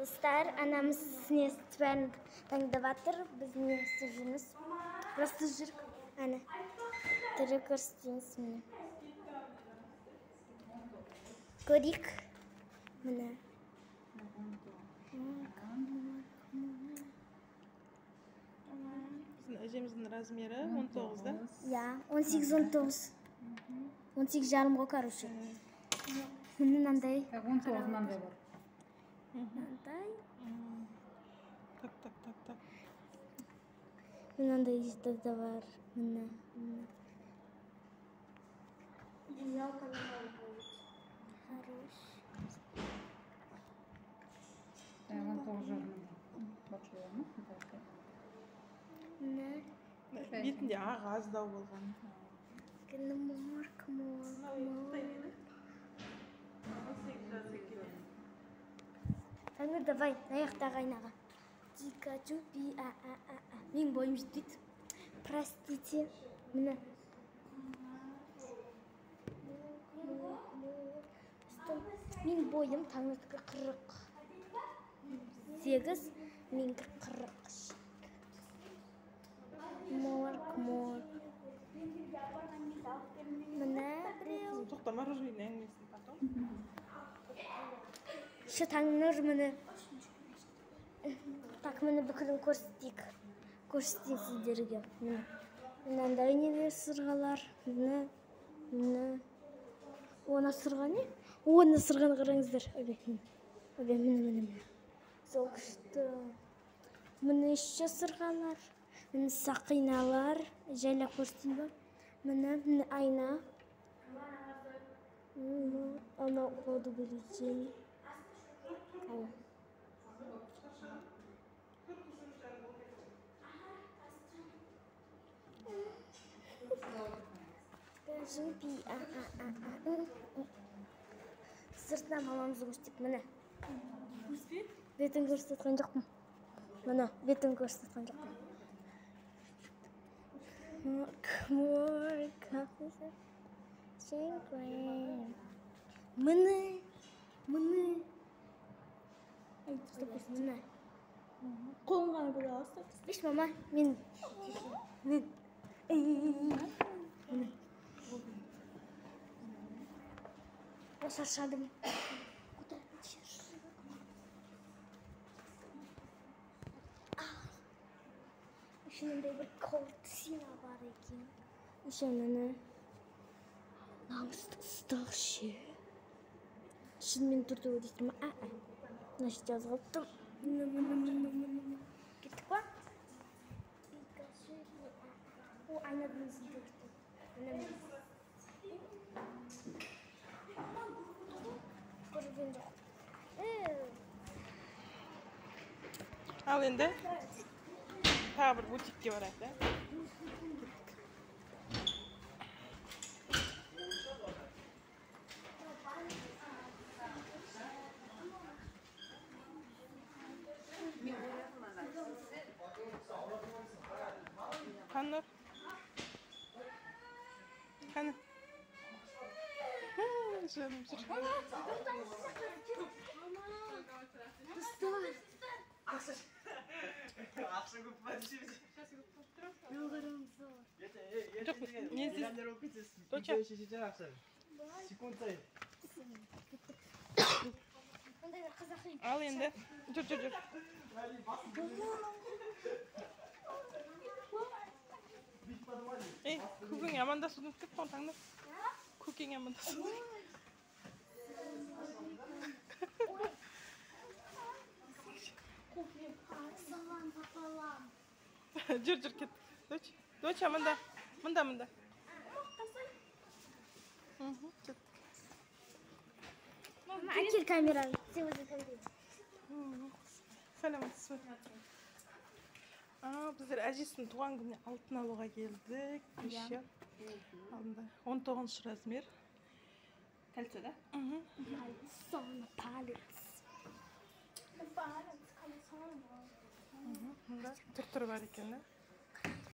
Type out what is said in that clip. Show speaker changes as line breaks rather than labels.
Dostlar, anamız sinestven tangdavattır. Biz ne isteyeceğiz? Просто жүрік. Ana. Tırı көрсетейініз міне. Көрейік. Міне.
Bizim әжеміздің размері 19-да.
Ya, 18-19. 18 жарымға короче. Мынандай.
19'dan da var.
Мынандай.
Так.
Мынандай işte de var. Мына. Хорош.
19'dan bakıyor mu?
Мына.
Бетінде ақ аздау болған.
Кімор. Таңыр давай, аяқтағы айнаға. Дикачу би Мен бойым жетпейді. Простите. Міне. Мен бойым таңырдікі 48, менгі 40. Кімор. Міне біреу.
Тоқта мороженое әңгімесін потом.
Şu tangır mını. Так, міне бүкілін көрсетейік. Көрсетейін сіздерге. Мынандай нелер сырғалар. Міне. Оны сырға не? Оны сырғаны қараңыздар. Міне. Сол күшті. Міне еще сырғалар. Міне сақиналар. Жайлап көрсетейін ба? Міне айна. Она воду бөлечейін. Сыртынан мамамызды көрсетейік, міне. Бетін көрсеткен жоқпын. Міне, бетін көрсеткен жоқпын. Міне. Міне.
Қолын ғана көре аласыз.
Биш мама, мен. Шаршадым. Ішінде бір кортсина бар екен. Ішінде намыстық ше. Шынымен тұрды өдейсің ма? Значит, жазғалттым. Кеттік па? О, айнадан ізін көрді. Көрген жоқ.
Ал енді тағы бір бутикке барайық, да? Қаныр? Қаны? Жаным жүр.
Ақша көп па десеңіз?
Жоқ, не здесь? Доча?
Секунд сайын.
Ал енді. Жүр. Ей, көкең амандасуды ұмытып қалған таңдар. Көкең амандасуды. Жүр, кет. Доч, аманда. Мында.
Әкел камераны. Сен өзің камераны.
Сәлеметсіз бе? Біздер әжесінің туған күніне алтын алуға келдік. Еще. 19 размер.
Кольцо, да?
Палец.
Түр бар екен, да?